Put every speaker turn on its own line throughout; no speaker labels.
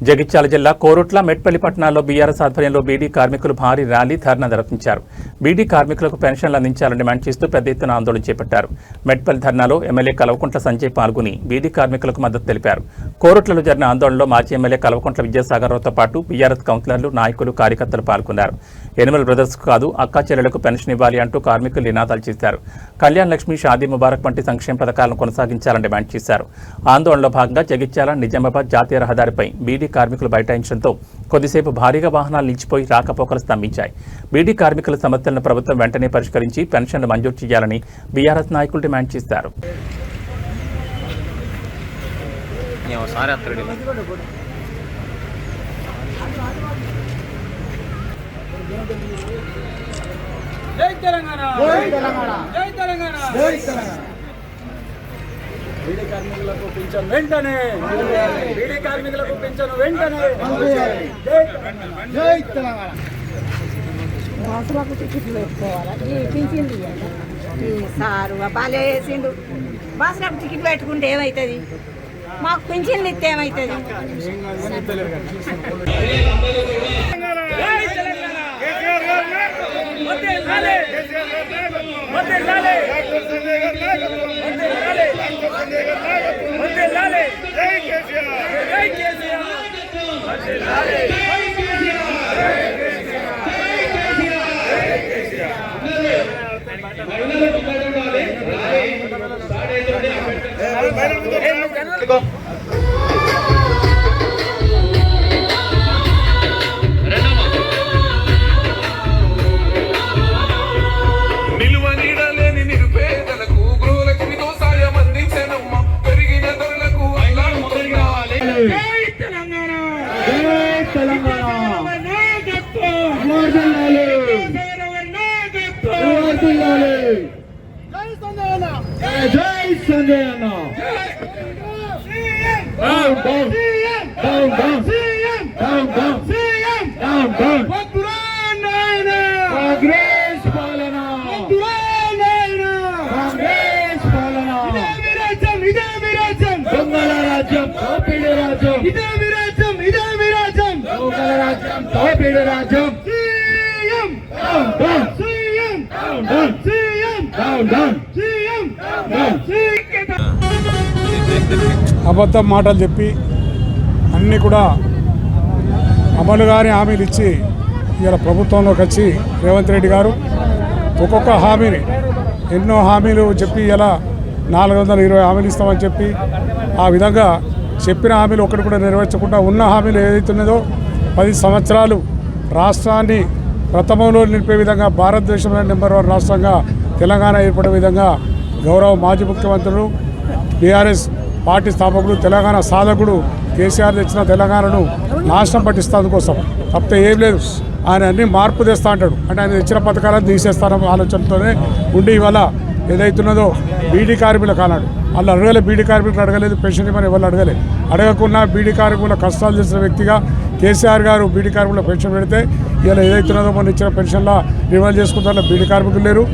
జగిత్యాల జిల్లా కోరుట్ల మెట్పల్లి పట్టణాల్లో బీఆర్ఎస్ ఆధ్వర్యంలో బీడీ కార్మికులు భారీ ర్యాలీ ధర్నా నిర్వహించారు. బీడీ కార్మికులకు పెన్షన్లు అందించాలని డిమాండ్ చేస్తూ పెద్ద ఎత్తున ఆందోళన చేపట్టారు. మెట్పల్లి ధర్నాలో ఎమ్మెల్యే కల్వకుంట్ల సంజయ్ పాల్గొని బీడీ కార్మికులకు మద్దతు తెలిపారు. కోరుట్లలో జరిగిన ఆందోళనలో మాజీ ఎమ్మెల్యే కల్వకుంట్ల విద్యాసాగర్రావుతో పాటు బీఆర్ఎస్ కౌన్సిలర్లు, నాయకులు, కార్యకర్తలు పాల్గొన్నారు. ఎనిమల్ బ్రదర్స్ కాదు అక్కా చెల్లెలకు పెన్షన్ ఇవ్వాలి అంటూ కార్మికులు నినాదాలు చేశారు. కళ్యాణ్ లక్ష్మి, షాదీ ముబారక్ వంటి సంక్షేమ పథకాలను కొనసాగించాలని డిమాండ్ చేశారు. ఆందోళనలో భాగంగా జగిత్యాల, నిజామాబాద్ జాతీయ రహదారిపై బీడీ కార్మికులు బైఠాయించడంతో కొద్దిసేపు భారీగా వాహనాలు నిలిచిపోయి రాకపోకలు స్తంభించాయి. బీడీ కార్మికుల సమస్యలను ప్రభుత్వం వెంటనే పరిష్కరించి పెన్షన్లు మంజూరు చేయాలని బీఆర్ఎస్ నాయకులు డిమాండ్ చేశారు.
జై తెలంగాణ, జై తెలంగాణ, జై తెలంగాణ, జై తెలంగాణ. బీడీ కార్మికులకు పింఛన్ వెంటనే, బీడీ కార్మికులకు పింఛన్ వెంటనే, జై తెలంగాణ.
బాసులకు టికెట్లు పెట్టుకోవాలి, పింఛన్లు సారు బాగా వేసిండు. బాసులకు టికెట్ పెట్టుకుంటే ఏమవుతుంది? మాకు పింఛన్లు ఇస్తే ఏమవుతుంది?
జై సంజయ్ అన్న, కాంగ్రెస్ పాలన, కాంగ్రెస్ పాలన, దొంగల రాజ్యం, దోపిడీ రాజ్యం, దొంగల రాజ్యం, దోపిడీ రాజ్యం.
అబద్ధం మాటలు చెప్పి అన్నీ కూడా అమలుగానే హామీలు ఇచ్చి ఇలా ప్రభుత్వంలోకి వచ్చి రేవంత్ రెడ్డి గారు ఒక్కొక్క హామీని ఎన్నో హామీలు చెప్పి ఇలా 420 హామీలు ఇస్తామని చెప్పి ఆ విధంగా చెప్పిన హామీలు ఒక్కటి కూడా నెరవేర్చకుండా ఉన్న హామీలు ఏదైతున్నదో 10 సంవత్సరాలు రాష్ట్రాన్ని ప్రథమంలో నిలిపే విధంగా భారతదేశంలో నెంబర్ 1 రాష్ట్రంగా తెలంగాణ ఏర్పడే విధంగా గౌరవ మాజీ ముఖ్యమంత్రులు, బీఆర్ఎస్ పార్టీ స్థాపకుడు, తెలంగాణ సాధకుడు కేసీఆర్ తెచ్చిన తెలంగాణను నాశనం పట్టిస్తందుకోసం తప్పితే ఏం లేదు. ఆయన అన్ని మార్పు తెస్తా అంటాడు. అంటే ఆయన తెచ్చిన పథకాలను తీసేస్తారన్న ఆలోచనతోనే ఉండి ఇవాళ ఏదైతున్నదో బీడీ కార్మికులకు అన్నాడు. వాళ్ళు అడగలే, బీడీ కార్మికులు అడగలేదు, పెన్షన్ ఇవ్వని ఎవరు అడగలే. అడగకుండా బీడీ కార్మికుల కష్టాలు చేసిన వ్యక్తిగా కేసీఆర్ గారు బీడీ కార్మికుల పెన్షన్ పెడితే ఇలా ఏదైతున్నదో మొన్న ఇచ్చిన పెన్షన్లా రివైల్ చేసుకుంటారో బీడీ కార్మికులు లేరు.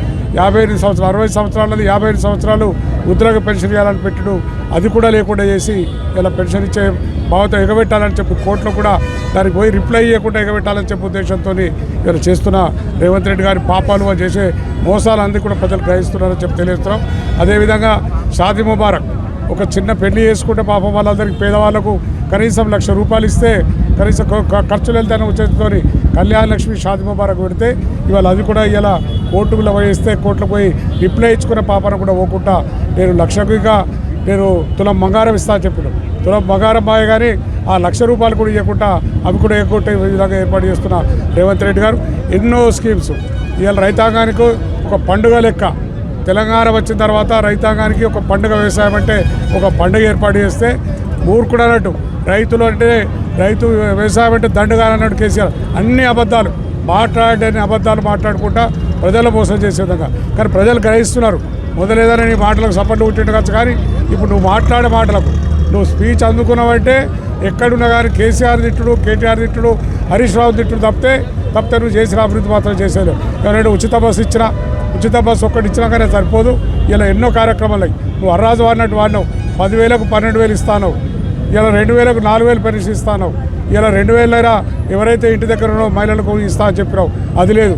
58 సంవత్సరాలు, 60 సంవత్సరాలది 55 సంవత్సరాలు ఉద్యోగ పెన్షన్ ఇవ్వాలని పెట్టడు, అది కూడా లేకుండా చేసి ఇలా పెన్షన్ ఇచ్చే భావతో ఎగబెట్టాలని చెప్పి కోర్టులో కూడా దానికి పోయి రిప్లై ఇవ్వకుండా ఎగబెట్టాలని చెప్పి ఉద్దేశంతో ఇలా చేస్తున్న రేవంత్ రెడ్డి గారి పాపాలు చేసే మోసాలు అందరూ కూడా ప్రజలు గ్రహిస్తున్నారని చెప్పి తెలియజేస్తున్నాం. అదేవిధంగా షాదీ ముబారక్ ఒక చిన్న పెళ్లి చేసుకుంటే పాపం వాళ్ళందరికీ పేదవాళ్ళకు కనీసం ₹1,00,000 ఇస్తే కనీసం ఖర్చులు వెళ్తానే ఉద్దేశంతో కళ్యాణ్ లక్ష్మి, షాదీ ముబారక్ పెడితే ఇవాళ అది కూడా ఇలా కోర్టులో పోయిస్తే కోర్టులో పోయి రిప్లై ఇచ్చుకునే పాపన కూడా పోకుండా నేను నేను తులం బంగారం ఇస్తా అని చెప్పాను. తులం బంగారం బాయ్ కానీ ఆ ₹1,00,000 కూడా ఇవ్వకుండా అవి కూడా ఎగ్గొట్టే విధంగా ఏర్పాటు చేస్తున్న రేవంత్ రెడ్డి గారు ఎన్నో స్కీమ్స్ ఇవాళ రైతాంగానికి ఒక పండుగ లెక్క. తెలంగాణ వచ్చిన తర్వాత రైతాంగానికి ఒక పండుగ, వ్యవసాయం అంటే ఒక పండుగ ఏర్పాటు చేస్తే మూర్ఖుడు అన్నట్టు రైతులు అంటే రైతు వ్యవసాయం అంటే దండుగా అన్నట్టు కేసీఆర్ అన్ని అబద్ధాలు మాట్లాడుకుంటా ప్రజల మోసం చేసే విధంగా. కానీ ప్రజలు గ్రహిస్తున్నారు. మొదలేదని నీ మాటలకు సపోర్ట్ పుట్టిండవచ్చు, కానీ ఇప్పుడు నువ్వు మాట్లాడే మాటలకు నువ్వు స్పీచ్ అందుకున్నావంటే ఎక్కడున్నా కానీ కేసీఆర్ తిట్టుడు, కేటీఆర్ తిట్టుడు, హరీష్ రావు తిట్టుడు తప్పితే నువ్వు చేసిన అభివృద్ధి మాత్రం చేసేది. ఎవరైనా ఉచిత బస్సు ఒక్కటి ఇచ్చినా కానీ సరిపోదు. ఇలా ఎన్నో కార్యక్రమాలు నువ్వు అర్రాజు వాడినట్టు వాడినావు. 10,000కు 12,000 ఇస్తాను, ఇలా 2,000కు 4,000 పెన్షన్ ఇస్తాను. ఇలా 2000 ఎవరైతే ఇంటి దగ్గర ఉన్నో మహిళలకు ఇస్తా అని చెప్పినావు అది లేదు.